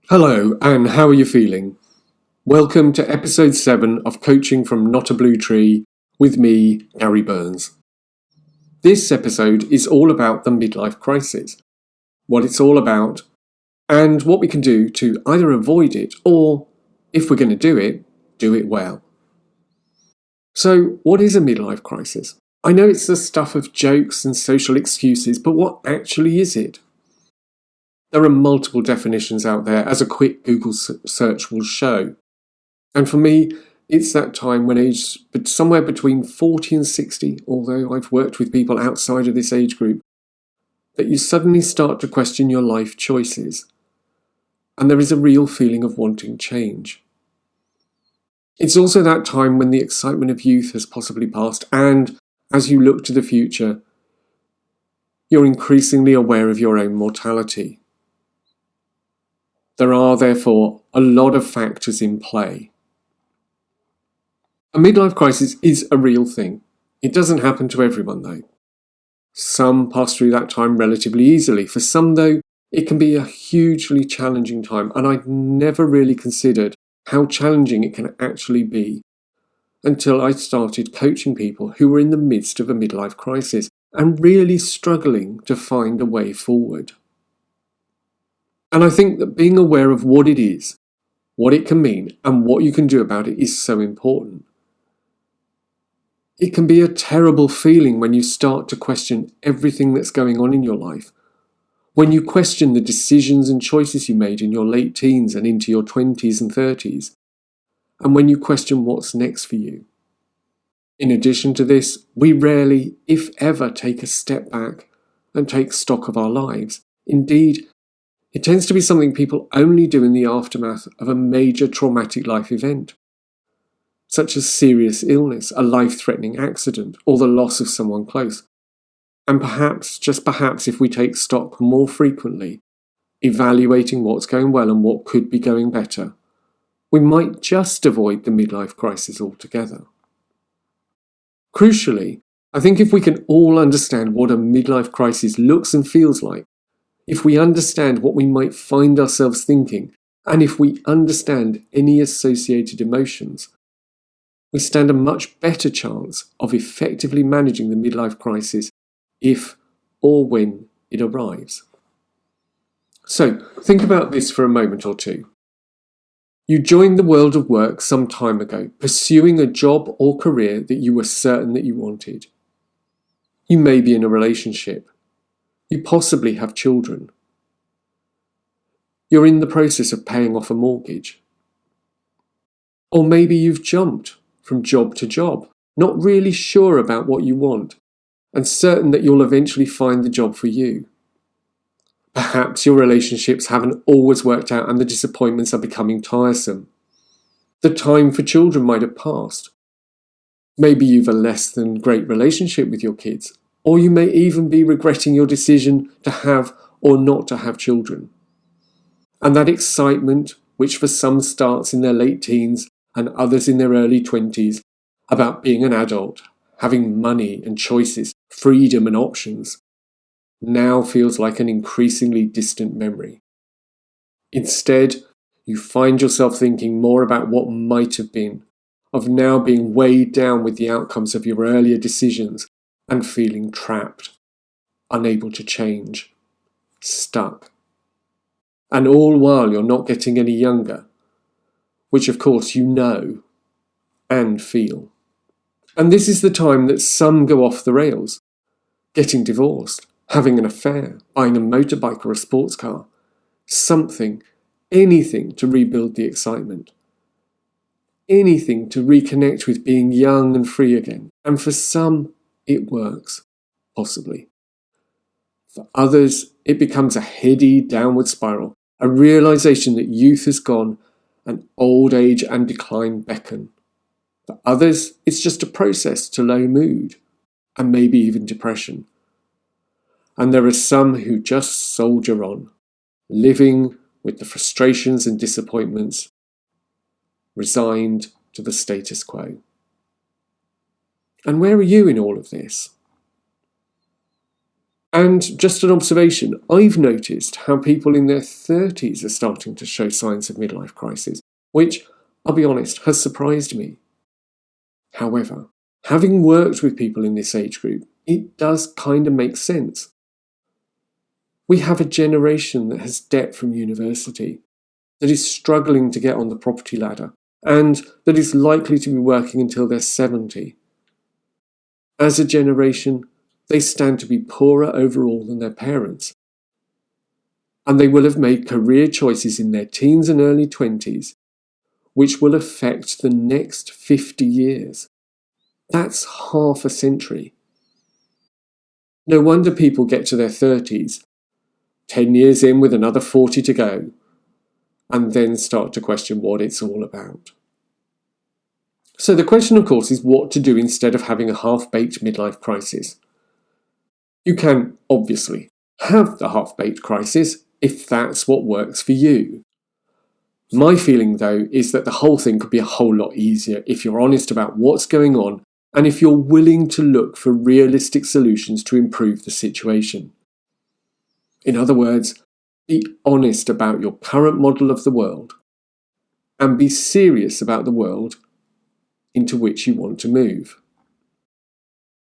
Hello, and how are you feeling? Welcome to episode 7 of Coaching from Not a Blue Tree with me, Gary Burns. This episode is all about the midlife crisis, what it's all about, and what we can do to either avoid it or, if we're going to do it well. So, what is a midlife crisis? I know it's the stuff of jokes and social excuses, but what actually is it? There are multiple definitions out there, as a quick Google search will show. And for me, it's that time when aged somewhere between 40 and 60, although I've worked with people outside of this age group, that you suddenly start to question your life choices. And there is a real feeling of wanting change. It's also that time when the excitement of youth has possibly passed, and as you look to the future, you're increasingly aware of your own mortality. There are, therefore, a lot of factors in play. A midlife crisis is a real thing. It doesn't happen to everyone, though. Some pass through that time relatively easily. For some, though, it can be a hugely challenging time, and I'd never really considered how challenging it can actually be until I started coaching people who were in the midst of a midlife crisis and really struggling to find a way forward. And I think that being aware of what it is, what it can mean, and what you can do about it is so important. It can be a terrible feeling when you start to question everything that's going on in your life. When you question the decisions and choices you made in your late teens and into your 20s and 30s. And when you question what's next for you. In addition to this, we rarely, if ever, take a step back and take stock of our lives. Indeed, it tends to be something people only do in the aftermath of a major traumatic life event, such as serious illness, a life-threatening accident, or the loss of someone close. And perhaps, just perhaps, if we take stock more frequently, evaluating what's going well and what could be going better, we might just avoid the midlife crisis altogether. Crucially, I think if we can all understand what a midlife crisis looks and feels like, if we understand what we might find ourselves thinking, and if we understand any associated emotions, we stand a much better chance of effectively managing the midlife crisis if or when it arrives. So, think about this for a moment or two. You joined the world of work some time ago, pursuing a job or career that you were certain that you wanted. You may be in a relationship. You possibly have children. You're in the process of paying off a mortgage. Or maybe you've jumped from job to job, not really sure about what you want, and certain that you'll eventually find the job for you. Perhaps your relationships haven't always worked out and the disappointments are becoming tiresome. The time for children might have passed. Maybe you've a less than great relationship with your kids, or you may even be regretting your decision to have or not to have children. And that excitement, which for some starts in their late teens and others in their early 20s, about being an adult, having money and choices, freedom and options, now feels like an increasingly distant memory. Instead, you find yourself thinking more about what might have been, of now being weighed down with the outcomes of your earlier decisions and feeling trapped, unable to change, stuck. And all while you're not getting any younger, which of course you know and feel. And this is the time that some go off the rails, getting divorced, having an affair, buying a motorbike or a sports car, something, anything to rebuild the excitement. Anything to reconnect with being young and free again. And for some, it works, possibly. For others, it becomes a heady downward spiral, a realization that youth has gone and old age and decline beckon. For others, it's just a process to low mood, and maybe even depression. And there are some who just soldier on, living with the frustrations and disappointments, resigned to the status quo. And where are you in all of this? And just an observation, I've noticed how people in their 30s are starting to show signs of midlife crisis, which, I'll be honest, has surprised me. However, having worked with people in this age group, it does kind of make sense. We have a generation that has debt from university, that is struggling to get on the property ladder, and that is likely to be working until they're 70. As a generation, they stand to be poorer overall than their parents. And they will have made career choices in their teens and early 20s, which will affect the next 50 years. That's half a century. No wonder people get to their 30s, 10 years in with another 40 to go, and then start to question what it's all about. So the question, of course, is what to do instead of having a half-baked midlife crisis. You can, obviously, have the half-baked crisis if that's what works for you. My feeling, though, is that the whole thing could be a whole lot easier if you're honest about what's going on and if you're willing to look for realistic solutions to improve the situation. In other words, be honest about your current model of the world and be serious about the world into which you want to move.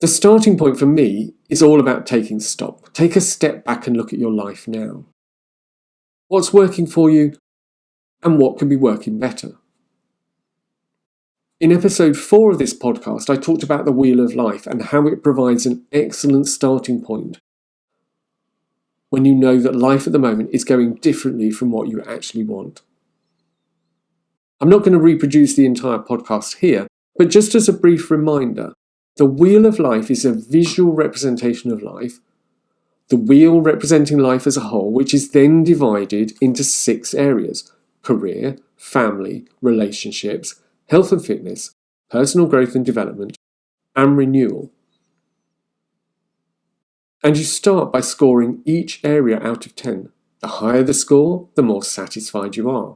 The starting point for me is all about taking stock. Take a step back and look at your life now. What's working for you and what can be working better? In episode 4 of this podcast, I talked about the wheel of life and how it provides an excellent starting point when you know that life at the moment is going differently from what you actually want. I'm not going to reproduce the entire podcast here, but just as a brief reminder, the wheel of life is a visual representation of life, the wheel representing life as a whole, which is then divided into 6 areas: career, family, relationships, health and fitness, personal growth and development, and renewal. And you start by scoring each area out of 10. The higher the score, the more satisfied you are.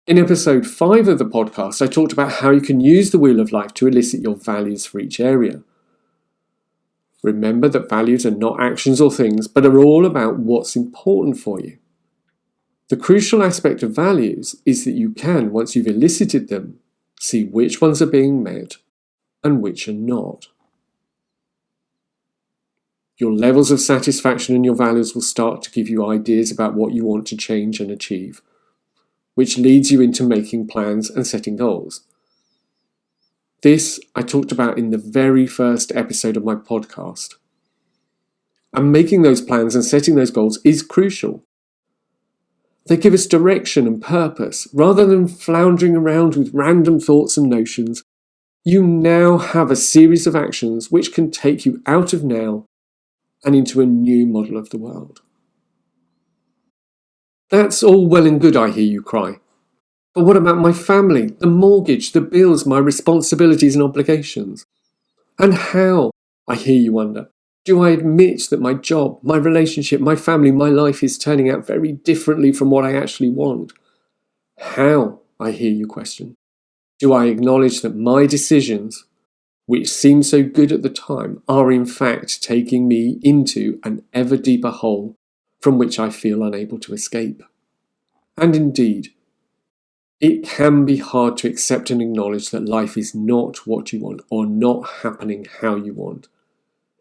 In episode 5 of the podcast, I talked about how you can use the wheel of life to elicit your values for each area. Remember that values are not actions or things, but are all about what's important for you. The crucial aspect of values is that you can, once you've elicited them, see which ones are being met and which are not. Your levels of satisfaction and your values will start to give you ideas about what you want to change and achieve, which leads you into making plans and setting goals. This I talked about in the very first episode of my podcast. And making those plans and setting those goals is crucial. They give us direction and purpose. Rather than floundering around with random thoughts and notions, you now have a series of actions which can take you out of now and into a new model of the world. That's all well and good, I hear you cry. But what about my family, the mortgage, the bills, my responsibilities and obligations? And how, I hear you wonder, do I admit that my job, my relationship, my family, my life is turning out very differently from what I actually want? How, I hear you question, do I acknowledge that my decisions, which seem so good at the time, are in fact taking me into an ever deeper hole from which I feel unable to escape? And indeed, it can be hard to accept and acknowledge that life is not what you want or not happening how you want.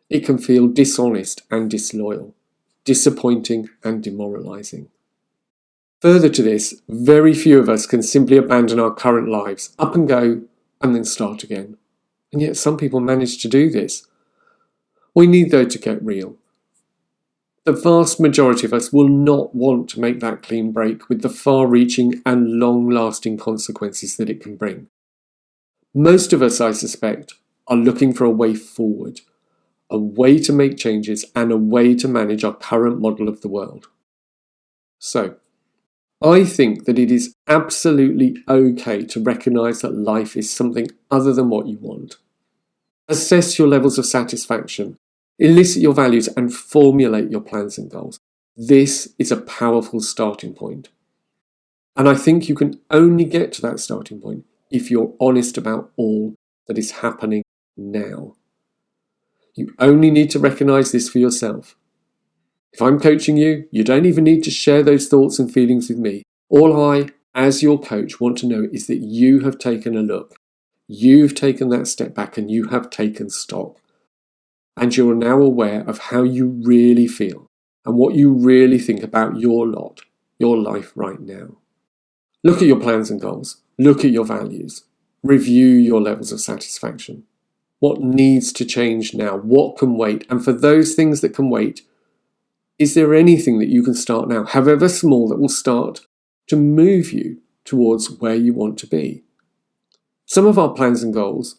It can feel dishonest and disloyal, disappointing and demoralizing. Further to this, very few of us can simply abandon our current lives, up and go, and then start again. And yet some people manage to do this. We need, though, to get real. The vast majority of us will not want to make that clean break with the far-reaching and long-lasting consequences that it can bring. Most of us, I suspect, are looking for a way forward, a way to make changes and a way to manage our current model of the world. So, I think that it is absolutely okay to recognise that life is something other than what you want. Assess your levels of satisfaction, elicit your values and formulate your plans and goals. This is a powerful starting point. And I think you can only get to that starting point if you're honest about all that is happening now. You only need to recognize this for yourself. If I'm coaching you, you don't even need to share those thoughts and feelings with me. All I, as your coach, want to know is that you have taken a look. You've taken that step back and you have taken stock. And you're now aware of how you really feel and what you really think about your lot, your life right now. Look at your plans and goals. Look at your values. Review your levels of satisfaction. What needs to change now? What can wait? And for those things that can wait, is there anything that you can start now, however small, that will start to move you towards where you want to be? Some of our plans and goals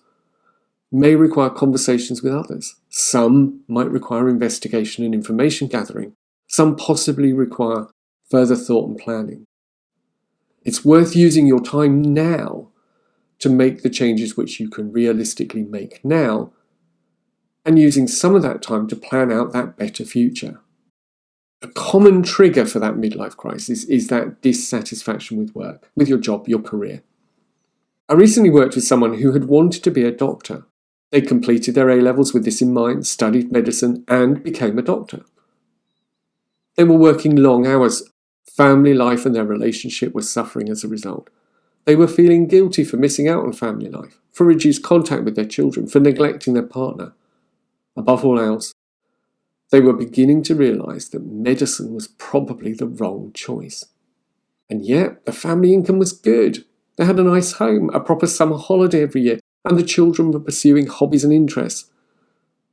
may require conversations with others. Some might require investigation and information gathering. Some possibly require further thought and planning. It's worth using your time now to make the changes which you can realistically make now, and using some of that time to plan out that better future. A common trigger for that midlife crisis is that dissatisfaction with work, with your job, your career. I recently worked with someone who had wanted to be a doctor. They completed their A-levels with this in mind, studied medicine, and became a doctor. They were working long hours. Family life and their relationship were suffering as a result. They were feeling guilty for missing out on family life, for reduced contact with their children, for neglecting their partner. Above all else, they were beginning to realise that medicine was probably the wrong choice. And yet, the family income was good. They had a nice home, a proper summer holiday every year, and the children were pursuing hobbies and interests.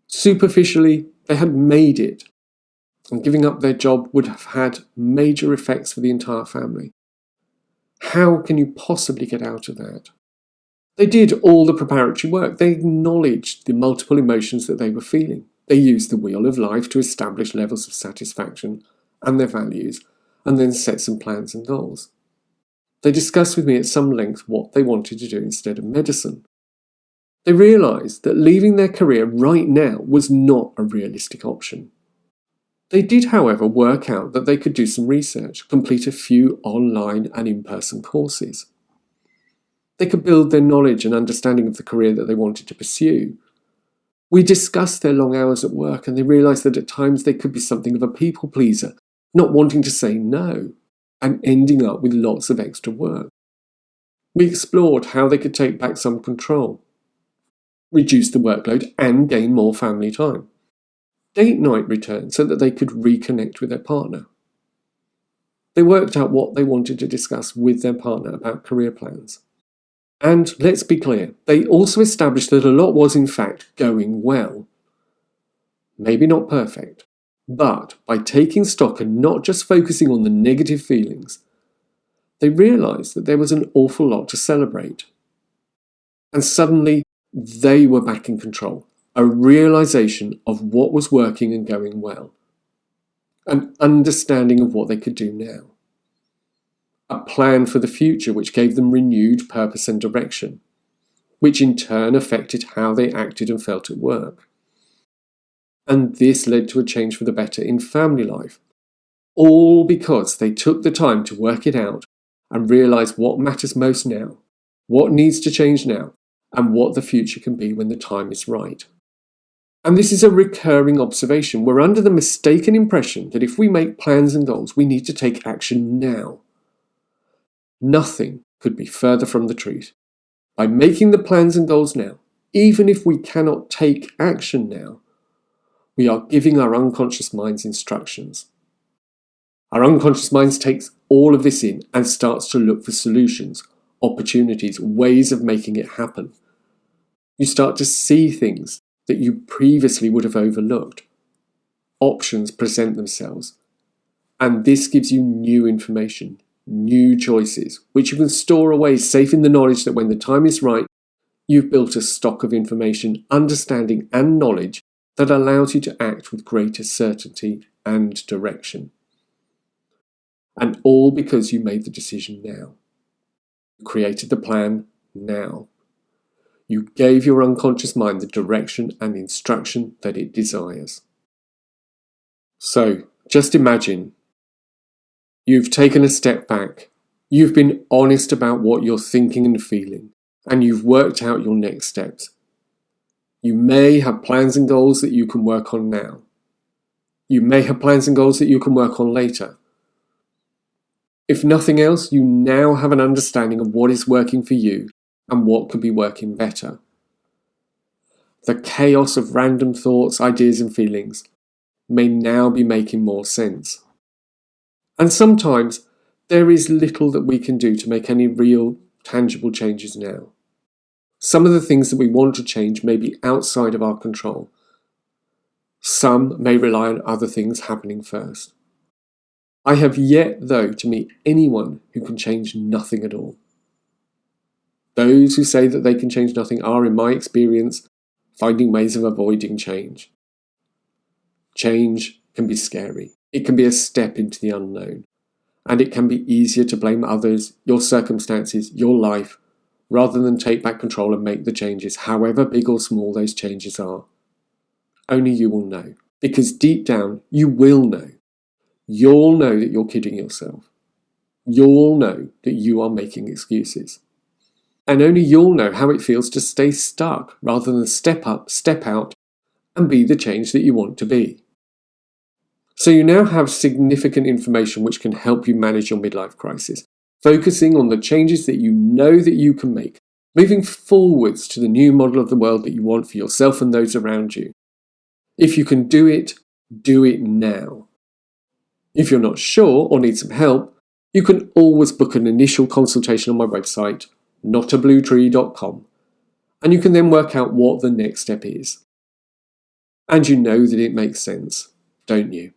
Superficially, they had made it, and giving up their job would have had major effects for the entire family. How can you possibly get out of that? They did all the preparatory work. They acknowledged the multiple emotions that they were feeling. They used the wheel of life to establish levels of satisfaction and their values, and then set some plans and goals. They discussed with me at some length what they wanted to do instead of medicine. They realised that leaving their career right now was not a realistic option. They did, however, work out that they could do some research, complete a few online and in-person courses. They could build their knowledge and understanding of the career that they wanted to pursue. We discussed their long hours at work, and they realised that at times they could be something of a people pleaser, not wanting to say no, and ending up with lots of extra work. We explored how they could take back some control, reduce the workload, and gain more family time. Date night returned so that they could reconnect with their partner. They worked out what they wanted to discuss with their partner about career plans. And let's be clear, they also established that a lot was in fact going well. Maybe not perfect, but by taking stock and not just focusing on the negative feelings, they realised that there was an awful lot to celebrate. And suddenly, they were back in control. A realisation of what was working and going well. An understanding of what they could do now. A plan for the future which gave them renewed purpose and direction, which in turn affected how they acted and felt at work. And this led to a change for the better in family life, all because they took the time to work it out and realise what matters most now, what needs to change now, and what the future can be when the time is right. And this is a recurring observation. We're under the mistaken impression that if we make plans and goals, we need to take action now. Nothing could be further from the truth. By making the plans and goals now, even if we cannot take action now, we are giving our unconscious minds instructions. Our unconscious minds takes all of this in and starts to look for solutions, opportunities, ways of making it happen. You start to see things that you previously would have overlooked. Options present themselves, and this gives you new information, new choices, which you can store away safe in the knowledge that when the time is right, you've built a stock of information, understanding and knowledge that allows you to act with greater certainty and direction. And all because you made the decision now. You created the plan now. You gave your unconscious mind the direction and instruction that it desires. So, just imagine you've taken a step back. You've been honest about what you're thinking and feeling, and you've worked out your next steps. You may have plans and goals that you can work on now. You may have plans and goals that you can work on later. If nothing else, you now have an understanding of what is working for you and what could be working better. The chaos of random thoughts, ideas, and feelings may now be making more sense. And sometimes there is little that we can do to make any real, tangible changes now. Some of the things that we want to change may be outside of our control. Some may rely on other things happening first. I have yet, though, to meet anyone who can change nothing at all. Those who say that they can change nothing are, in my experience, finding ways of avoiding change. Change can be scary. It can be a step into the unknown. And it can be easier to blame others, your circumstances, your life, rather than take back control and make the changes, however big or small those changes are. Only you will know. Because deep down, you will know. You'll know that you're kidding yourself. You'll know that you are making excuses. And only you'll know how it feels to stay stuck rather than step up, step out, and be the change that you want to be. So you now have significant information which can help you manage your midlife crisis, focusing on the changes that you know that you can make, moving forwards to the new model of the world that you want for yourself and those around you. If you can do it now. If you're not sure or need some help, you can always book an initial consultation on my website, notabluetree.com, and you can then work out what the next step is. And you know that it makes sense, don't you?